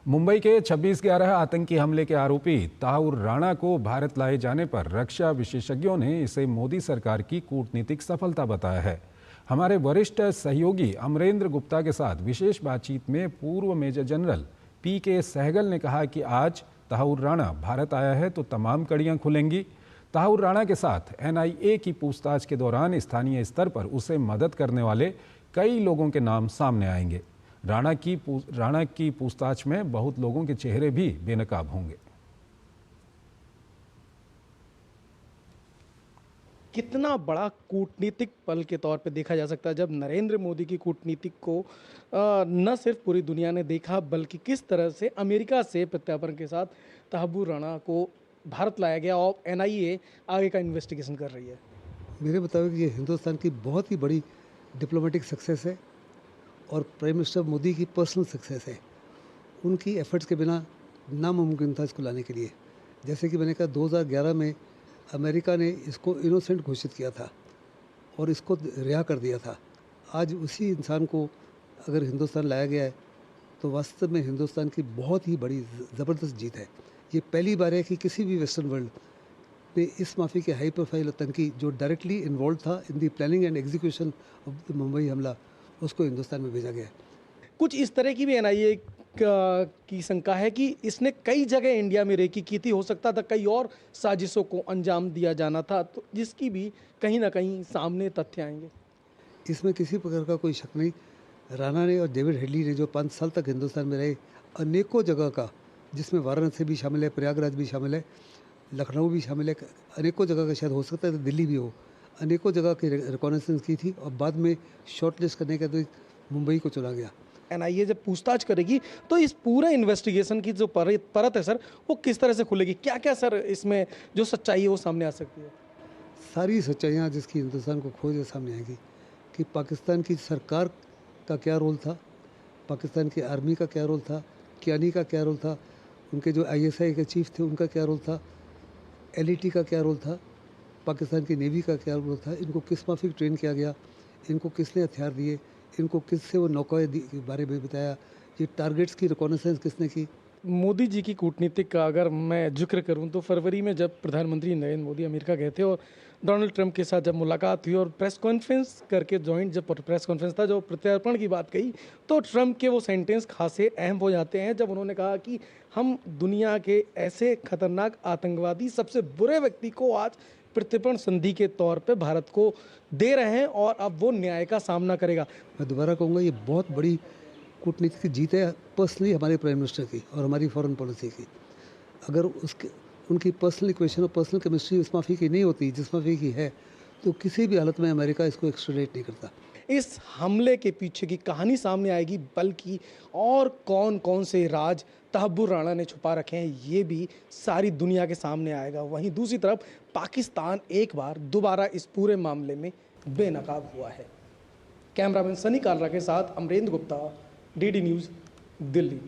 मुंबई के 26/11 आतंकी हमले के आरोपी ताहूर राणा को भारत लाए जाने पर रक्षा विशेषज्ञों ने इसे मोदी सरकार की कूटनीतिक सफलता बताया है। हमारे वरिष्ठ सहयोगी अमरेंद्र गुप्ता के साथ विशेष बातचीत में पूर्व मेजर जनरल PK सहगल ने कहा कि आज ताहूर राणा भारत आया है तो तमाम कड़ियां खुलेंगी। ताहूर राणा के साथ NIA की पूछताछ के दौरान स्थानीय स्तर पर उसे मदद करने वाले कई लोगों के नाम सामने आएंगे। राणा की पूछताछ में बहुत लोगों के चेहरे भी बेनकाब होंगे। कितना बड़ा कूटनीतिक पल के तौर पे देखा जा सकता है जब नरेंद्र मोदी की कूटनीति को न सिर्फ पूरी दुनिया ने देखा, बल्कि किस तरह से अमेरिका से प्रत्यार्पण के साथ ताहूर राणा को भारत लाया गया और NIA आगे का इन्वेस्टिगेशन कर रही है। मेरे मुताबिक ये हिंदुस्तान की बहुत ही बड़ी डिप्लोमेटिक सक्सेस है और प्राइम मिनिस्टर मोदी की पर्सनल सक्सेस है। उनकी एफर्ट्स के बिना नामुमकिन था इसको लाने के लिए। जैसे कि मैंने कहा 2011 में अमेरिका ने इसको इनोसेंट घोषित किया था और इसको रिहा कर दिया था। आज उसी इंसान को अगर हिंदुस्तान लाया गया है तो वास्तव में हिंदुस्तान की बहुत ही बड़ी ज़बरदस्त जीत है। ये पहली बार है कि किसी भी वेस्टर्न वर्ल्ड में इस माफी के हाई प्रोफाइल आतंकी जो डायरेक्टली इन्वॉल्व था in the planning and execution of the Mumbai हमला, उसको हिंदुस्तान में भेजा गया है। कुछ इस तरह की भी NIA की शंका है कि इसने कई जगह इंडिया में रेकी की थी, हो सकता था कई और साजिशों को अंजाम दिया जाना था, तो जिसकी भी कहीं ना कहीं सामने तथ्य आएंगे। इसमें किसी प्रकार का कोई शक नहीं। राणा ने और डेविड हेडली ने जो 5 साल तक हिंदुस्तान में रहे, अनेकों जगह का, जिसमें वाराणसी भी शामिल है, प्रयागराज भी शामिल है, लखनऊ भी शामिल है, अनेकों जगह का, शायद हो सकता है तो दिल्ली भी हो, अनेकों जगह की रिकॉनेसेंस की थी और बाद में शॉर्टलिस्ट करने के बाद मुंबई को चुना गया। NIA जब पूछताछ करेगी तो इस पूरे इन्वेस्टिगेशन की जो परत है सर, वो किस तरह से खुलेगी? क्या क्या सर इसमें जो सच्चाई है वो सामने आ सकती है? सारी सच्चाइयाँ जिसकी हिंदुस्तान को खोज सामने आएगी कि पाकिस्तान की सरकार का क्या रोल था, पाकिस्तान की आर्मी का क्या रोल था, कियानी का क्या रोल था, उनके जो ISI के चीफ थे उनका क्या रोल था, LET का क्या रोल था, पाकिस्तान की नेवी का क्या रोल था, इनको किस माफिक ट्रेन किया गया, इनको किसने हथियार दिए, इनको किससे वो नौकाएं के बारे में बताया, ये टारगेट्स की रिकॉनेसेंस किसने की। मोदी जी की कूटनीतिक का अगर मैं जिक्र करूं तो फरवरी में जब प्रधानमंत्री नरेंद्र मोदी अमेरिका गए थे और डोनाल्ड ट्रंप के साथ जब मुलाकात हुई और प्रेस कॉन्फ्रेंस करके जॉइंट जब प्रेस कॉन्फ्रेंस था, जो प्रत्यार्पण की बात कही, तो ट्रंप के वो सेंटेंस खासे अहम हो जाते हैं जब उन्होंने कहा कि हम दुनिया के ऐसे खतरनाक आतंकवादी, सबसे बुरे व्यक्ति को आज प्रत्यर्पण संधि के तौर पे भारत को दे रहे हैं और अब वो न्याय का सामना करेगा। मैं दोबारा कहूँगा, ये बहुत बड़ी कूटनीति की जीत है पर्सनली हमारे प्राइम मिनिस्टर की और हमारी फॉरेन पॉलिसी की। अगर उनकी पर्सनल इक्वेशन और पर्सनल केमिस्ट्री उस माफी की नहीं होती जिस माफी की है, तो किसी भी हालत में अमेरिका इसको एक्स्ट्राडेट नहीं करता। इस हमले के पीछे की कहानी सामने आएगी, बल्कि और कौन कौन से राज ताहूर राणा ने छुपा रखे हैं ये भी सारी दुनिया के सामने आएगा। वहीं दूसरी तरफ पाकिस्तान एक बार दोबारा इस पूरे मामले में बेनकाब हुआ है। कैमरामैन सनी कालरा के साथ अमरेंद्र गुप्ता, DD न्यूज़, दिल्ली।